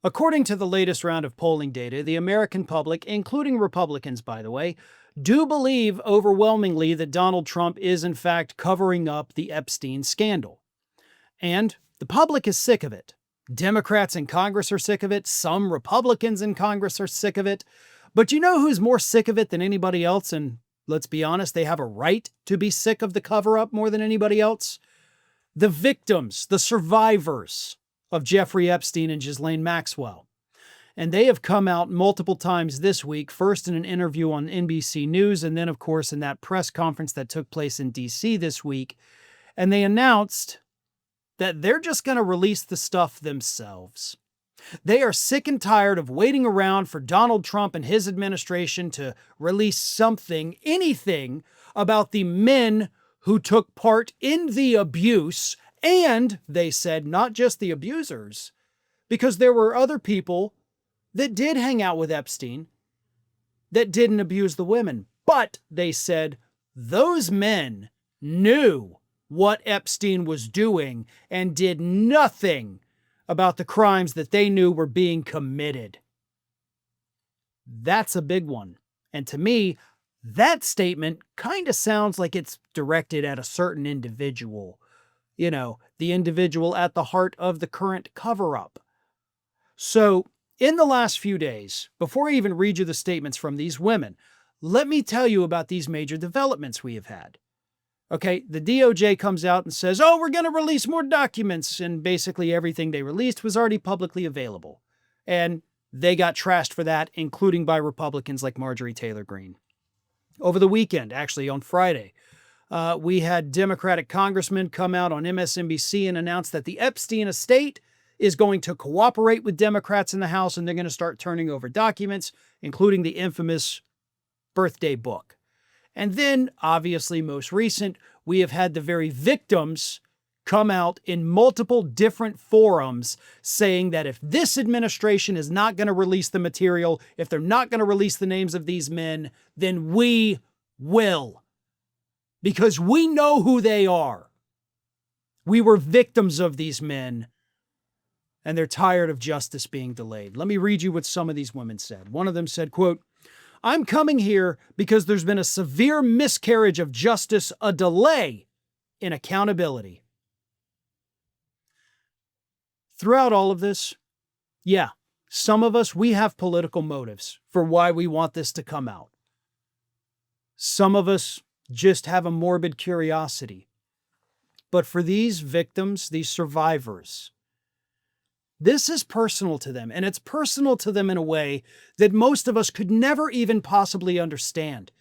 According to the latest round of polling data, the American public, including Republicans, by the way, do believe overwhelmingly that Donald Trump is in fact covering up the Epstein scandal. And the public is sick of it. Democrats in Congress are sick of it. Some Republicans in Congress are sick of it. But you know who's more sick of it than anybody else? And let's be honest, they have a right to be sick of the cover-up more than anybody else. The victims, the survivors of Jeffrey Epstein and Ghislaine Maxwell. And they have come out multiple times this week, first in an interview on NBC News, and then, of course, in that press conference that took place in D.C. this week. And they announced that they're just going to release the stuff themselves. They are sick and tired of waiting around for Donald Trump and his administration to release something, anything, about the men who took part in the abuse. And, they said, not just the abusers, because there were other people that did hang out with Epstein that didn't abuse the women. But, they said, those men knew what Epstein was doing and did nothing about the crimes that they knew were being committed. That's a big one. And to me, that statement kind of sounds like it's directed at a certain individual. You know, the individual at the heart of the current cover-up. So, in the last few days, before I even read you the statements from these women, let me tell you about these major developments we have had. Okay, the DOJ comes out and says, oh, we're going to release more documents, and basically everything they released was already publicly available. And they got trashed for that, including by Republicans like Marjorie Taylor Greene. Over the weekend, actually on Friday, we had Democratic congressmen come out on MSNBC and announce that the Epstein estate is going to cooperate with Democrats in the House, and they're going to start turning over documents, including the infamous birthday book. And then, obviously most recent, we have had the very victims come out in multiple different forums saying that if this administration is not going to release the material, if they're not going to release the names of these men, then we will. Because we know who they are. We were victims of these men, and they're tired of justice being delayed. Let me read you what some of these women said. One of them said, quote, I'm coming here because there's been a severe miscarriage of justice, a delay in accountability. Throughout all of this, yeah, some of us, we have political motives for why we want this to come out. Some of us just have a morbid curiosity. But for these victims, these survivors, this is personal to them, and it's personal to them in a way that most of us could never even possibly understand,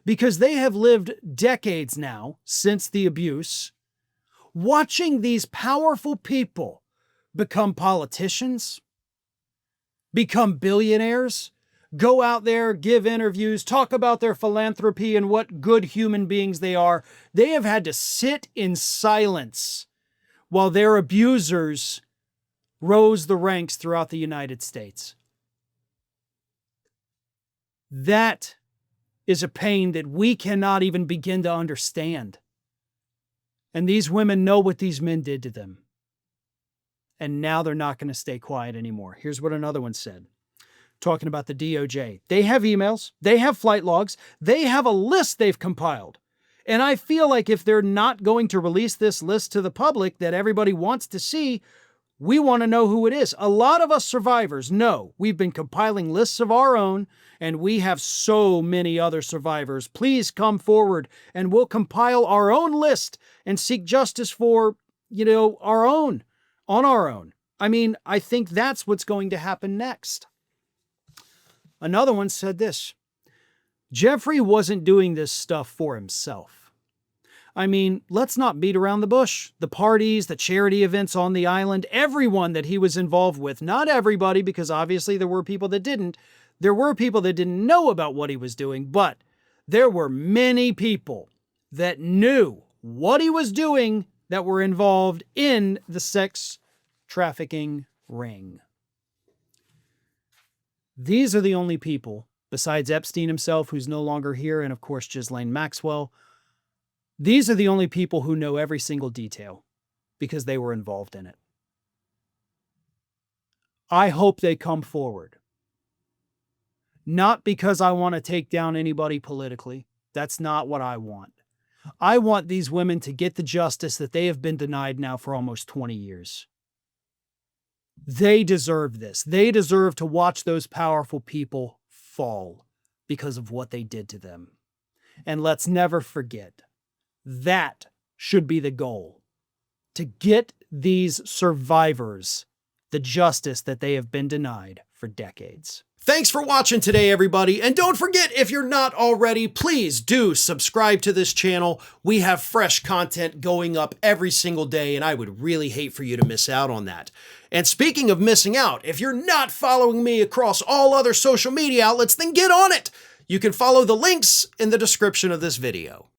because they have lived decades now since the abuse, watching these powerful people become politicians, become billionaires, go out there, give interviews, talk about their philanthropy and what good human beings they are. They have had to sit in silence while their abusers rose the ranks throughout the United States. That is a pain that we cannot even begin to understand. And these women know what these men did to them. And now they're not going to stay quiet anymore. Here's what another one said, talking about the DOJ. They have emails, they have flight logs, they have a list they've compiled. And I feel like if they're not going to release this list to the public that everybody wants to see, we want to know who it is. A lot of us survivors know we've been compiling lists of our own, and we have so many other survivors. Please come forward and we'll compile our own list and seek justice for, our own, on our own. I mean, I think that's what's going to happen next. Another one said this, Jeffrey wasn't doing this stuff for himself. I mean, let's not beat around the bush. The parties, the charity events on the island, everyone that he was involved with, not everybody, because obviously there were people that didn't. There were people that didn't know about what he was doing, but there were many people that knew what he was doing that were involved in the sex trafficking ring. These are the only people, besides Epstein himself, who's no longer here, and of course Ghislaine Maxwell, these are the only people who know every single detail because they were involved in it. I hope they come forward. Not because I want to take down anybody politically. That's not what I want. I want these women to get the justice that they have been denied now for almost 20 years. They deserve this. They deserve to watch those powerful people fall because of what they did to them. And let's never forget, that should be the goal. To get these survivors the justice that they have been denied for decades. Thanks for watching today, everybody. And don't forget, if you're not already, please do subscribe to this channel. We have fresh content going up every single day, and I would really hate for you to miss out on that. And speaking of missing out, if you're not following me across all other social media outlets, then get on it. You can follow the links in the description of this video.